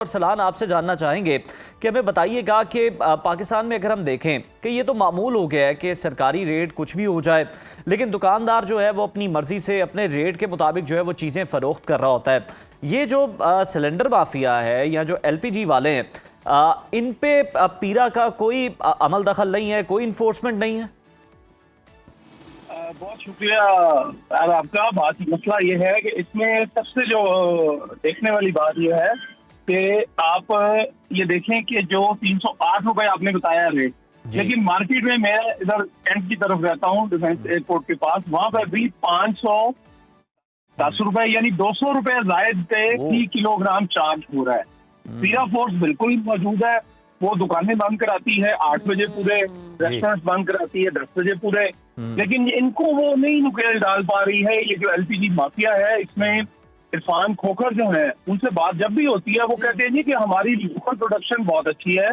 और सलान आपसे जानना चाहेंगे कि हमें बताइएगा कि पाकिस्तान में अगर हम देखें कि ये तो मामूल हो गया है कि सरकारी रेट कुछ भी हो जाए, लेकिन दुकानदार जो है वो अपनी मर्जी से अपने रेट के मुताबिक जो है वो चीज़ें फ़रोख्त कर रहा होता है। ये जो सिलेंडर माफिया है या जो LPG वाले हैं, इन पे पीरा का कोई अमल दखल नहीं है, कोई इन्फोर्समेंट नहीं है? बहुत शुक्रिया आपका। मसला ये है कि इसमें सबसे जो देखने वाली बात ये है कि आप ये देखें कि जो 308 रुपए आपने बताया रेट, लेकिन मार्केट में मैं इधर कैंट की तरफ रहता हूँ, डिफेंस एयरपोर्ट के पास, वहां पर भी 510 रुपए यानी 200 रुपए जायद पे फी किलोग्राम चार्ज हो रहा है। पीरा फोर्स बिल्कुल मौजूद है, वो दुकानें बंद कराती है 8 बजे पूरे, रेस्टोरेंट बंद कराती है 10 बजे पूरे, लेकिन इनको वो नहीं नुकेल डाल पा रही है। ये जो LPG माफिया है, इसमें इरफान खोखर जो है, उनसे बात जब भी होती है वो कहते हैं जी कि हमारी लोकल प्रोडक्शन बहुत अच्छी है,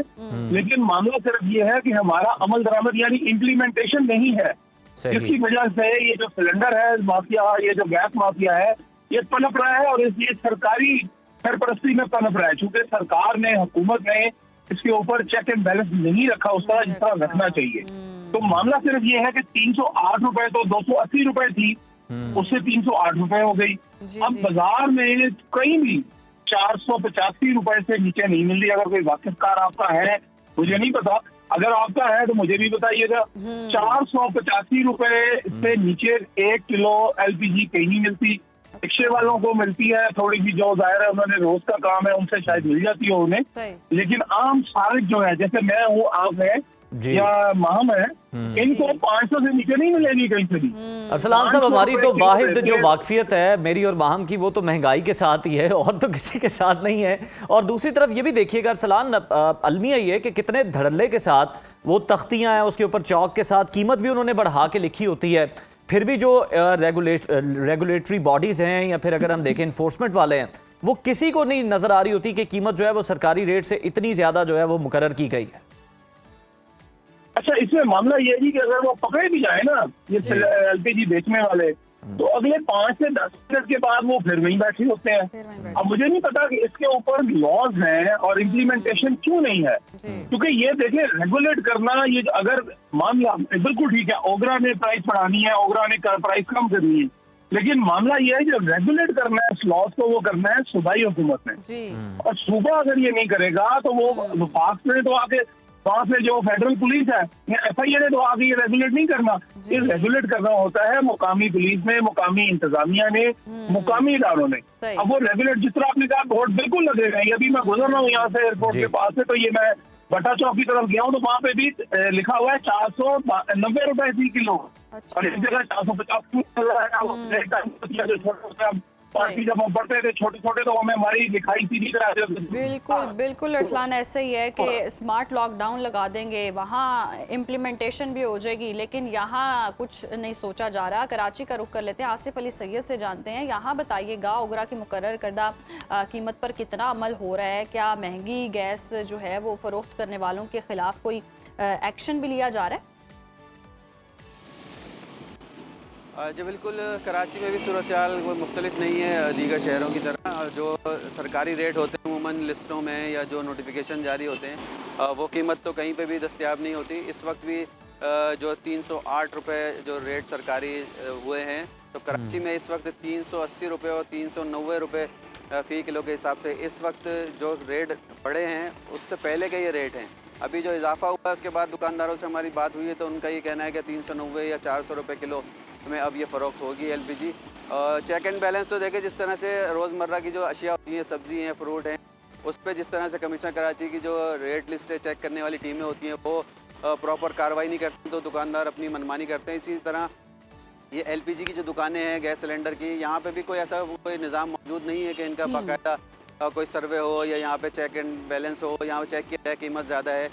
लेकिन मामला सिर्फ ये है कि हमारा अमल दरामद यानी इम्प्लीमेंटेशन नहीं है, जिसकी वजह से ये जो सिलेंडर है माफिया, ये जो गैस माफिया है, ये पनप रहा है और ये सरकारी सरपरस्ती में पनप रहा है। चूंकि सरकार ने, हुकूमत ने इसके ऊपर चेक एंड बैलेंस नहीं रखा उस तरह जिस तरह रखना चाहिए। तो मामला सिर्फ ये है कि 308 रुपए तो 280 रुपए थी, उससे 308 रुपए हो गई। अब बाजार में कहीं भी 485 रुपए से नीचे नहीं मिल रही। अगर कोई वाकिफकार आपका है, मुझे नहीं पता, अगर आपका है तो मुझे भी बताइएगा। 485 रुपए से नीचे 1 किलो LPG कहीं नहीं मिलती। रिक्शे वालों को मिलती है थोड़ी सी, जो जाहिर है उन्होंने रोज का काम है, उनसे शायद मिल जाती हो उन्हें, लेकिन आम सारिक जो है, जैसे मैं हूँ, आप है या माहम है, इनको 500 से नीचे नहीं मिलेगी कहीं से भी। अरसलान साहब, हमारी तो वाहिद जो वाकफियत है मेरी और माहम की, वो तो महंगाई के साथ ही है और तो किसी के साथ नहीं है। और दूसरी तरफ ये भी देखिएगा अरसलान, अलमिया ये कि कितने धड़ल्ले के साथ वो तख्तियां हैं, उसके ऊपर चौक के साथ कीमत भी उन्होंने बढ़ा के लिखी होती है, फिर भी जो रेगुलेटरी बॉडीज हैं या फिर अगर हम देखें इन्फोर्समेंट वाले हैं, वो किसी को नहीं नजर आ रही होती कि कीमत जो है वो सरकारी रेट से इतनी ज्यादा जो है वो मुकर्रर की गई है। अच्छा, इसमें मामला ये है कि अगर वो पकड़े भी जाए ना, ये LPG बेचने वाले, तो अगले 5 से 10 मिनट के बाद वो फिर वहीं बैठे होते हैं। अब मुझे नहीं पता कि इसके ऊपर लॉज हैं और इम्प्लीमेंटेशन क्यों नहीं है, क्योंकि ये देखिए रेगुलेट करना, ये अगर मामला बिल्कुल ठीक है, ओगरा ने प्राइस बढ़ानी है, ओगरा ने प्राइस कम करनी है, लेकिन मामला ये है जो रेगुलेट करना है इस लॉज को, वो करना है सूबाई हुकूमत ने। और सूबा अगर ये नहीं करेगा तो वो वफाक ने तो आके, वहाँ से जो फेडरल पुलिस है या FIA ने तो आगे ये रेगुलेट नहीं करना, ये रेगुलेट करना होता है मुकामी पुलिस ने, मुकामी इंतजामिया ने, मुकामी इदारों ने। अब वो रेगुलेट, जिस तरह आपने कहा वोट बिल्कुल लगेगा। ये अभी मैं गुजर रहा हूँ यहाँ से एयरपोर्ट के पास से, तो ये मैं बटा चौक की तरफ गया हूँ, तो वहाँ पे भी लिखा हुआ है 490 रुपए फी किलो, और इस जगह 450 पार्टी जब हम पढ़ते थे छोटे छोटे, तो हमें हमारी लिखाई सीधी करा। बिल्कुल बिल्कुल अरसलान, ऐसे ही है कि स्मार्ट लॉकडाउन लगा देंगे, वहाँ इम्प्लीमेंटेशन भी हो जाएगी, लेकिन यहाँ कुछ नहीं सोचा जा रहा। कराची का रुख कर लेते हैं, आसिफ अली सैयद से जानते हैं। यहाँ बताइएगा, ओगरा की मुकर्रर करदा कीमत पर कितना अमल हो रहा है? क्या महंगी गैस जो है वो फरोख्त करने वालों के खिलाफ कोई एक्शन भी लिया जा रहा है? जी बिल्कुल, कराची में भी सूरत हाल कोई मुख्तलिफ नहीं है दीगर शहरों की तरह। जो सरकारी रेट होते हैं अमूमन लिस्टों में या जो नोटिफिकेशन जारी होते हैं, वो कीमत तो कहीं पे भी दस्तयाब नहीं होती। इस वक्त भी जो 308 रुपये जो रेट सरकारी हुए हैं, तो कराची में इस वक्त 380 रुपये और 390 रुपये फ़ी किलो के हिसाब से इस वक्त जो रेट पड़े हैं, उससे पहले के ये रेट हैं। अभी जो इजाफा हुआ उसके बाद दुकानदारों से हमारी बात हुई है, तो उनका ये कहना है कि 390 या 400 रुपये किलो में अब ये फ़रोख्त होगी LPG। चेक एंड बैलेंस तो देखें, जिस तरह से रोज़मर्रा की जो अशिया होती हैं, सब्ज़ी हैं, फ्रूट हैं, उस पर जिस तरह से कमिश्नर कराची की जो रेट लिस्टें चेक करने वाली टीमें होती हैं, वो प्रॉपर कार्रवाई नहीं करती, तो दुकानदार अपनी मनमानी करते हैं। इसी तरह ये LPG की जो दुकानें हैं गैस सिलेंडर की, यहाँ पे भी कोई ऐसा कोई निज़ाम मौजूद नहीं है कि इनका बाकायदा कोई सर्वे हो या यहाँ पे चेक एंड बैलेंस हो, यहाँ पे चेक किया जाए कीमत ज़्यादा है।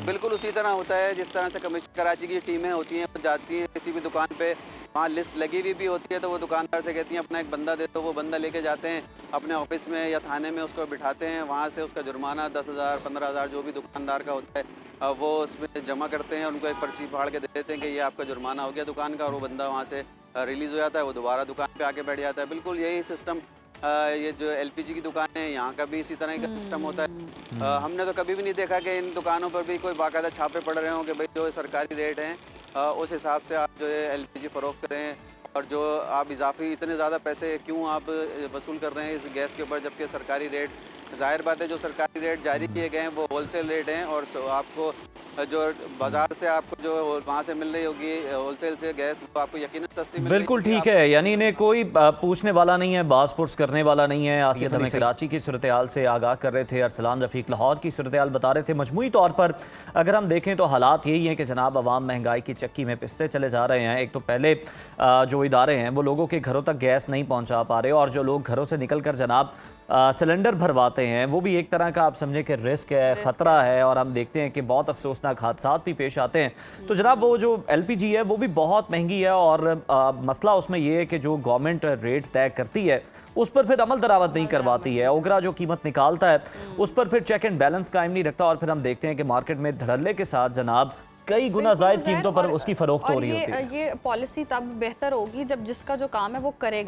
बिल्कुल उसी तरह होता है जिस तरह से कमिश्नर कराची की टीमें होती हैं, वो जाती हैं किसी भी दुकान पे, वहाँ लिस्ट लगी हुई भी होती है, तो वो दुकानदार से कहती हैं अपना एक बंदा दे, तो वो बंदा लेके जाते हैं अपने ऑफिस में या थाने में, उसको बिठाते हैं, वहाँ से उसका जुर्माना 10,000 15,000 जो भी दुकानदार का होता है वो उसमें जमा करते हैं, उनको एक पर्ची फाड़ के दे देते हैं कि ये आपका जुर्माना हो गया दुकान का, और वो बंदा वहाँ से रिलीज़ हो जाता है, वो दोबारा दुकान पे आके बैठ जाता है। बिल्कुल यही सिस्टम ये जो LPG की दुकान है यहाँ का भी इसी तरह का सिस्टम होता है। हमने तो कभी भी नहीं देखा कि इन दुकानों पर भी कोई बाकायदा छापे पड़ रहे हों कि भाई जो सरकारी रेट हैं उस हिसाब से आप जो है LPG फरोख्त करें, और जो आप इजाफी इतने ज़्यादा पैसे क्यों आप वसूल कर रहे हैं इस गैस के ऊपर, जबकि सरकारी रेट, जाहिर बात है जो सरकारी रेट जारी किए गए हैं वो होलसेल रेट हैं, और आपको जो बाजार से आपको जो वहाँ से मिल रही होगी होलसेल से गैस, वो आपको यकीनन सस्ती मिल बिल्कुल रही ठीक है, यानी इन्हें कोई पूछने वाला नहीं है, बास पुरस करने वाला नहीं है। आसिफ हमें कराची की सूरत हाल से आगाह कर रहे थे, अरसलान रफ़ीक लाहौर की सूरत हाल बता रहे थे। मजमूई तौर पर अगर हम देखें तो हालात यही हैं कि जनाब अवाम महंगाई की चक्की में पिसते चले जा रहे हैं। एक तो पहले जो इदारे हैं वो लोगों के घरों तक गैस नहीं पहुँचा पा रहे, और जो लोग घरों से निकल कर जनाब सिलेंडर भरवाते हैं वो भी एक तरह का आप समझें कि रिस्क है, ख़तरा है, और हम देखते हैं कि बहुत अफसोसनाक हादसात भी पेश आते हैं। तो जनाब वो जो LPG है वो भी बहुत महंगी है, और मसला उसमें ये है कि जो गवर्नमेंट रेट तय करती है उस पर फिर अमल दरामद नहीं करवाती है। ओगरा जो कीमत निकालता है उस पर फिर चेक एंड बैलेंस कायम नहीं रखता, और फिर हम देखते हैं कि मार्केट में धड़ल्ले के साथ जनाब कई गुना जायद कीमतों पर उसकी फरोख्त हो रही होती है। ये पॉलिसी तब बेहतर होगी जब जिसका जो काम है वो करेगा।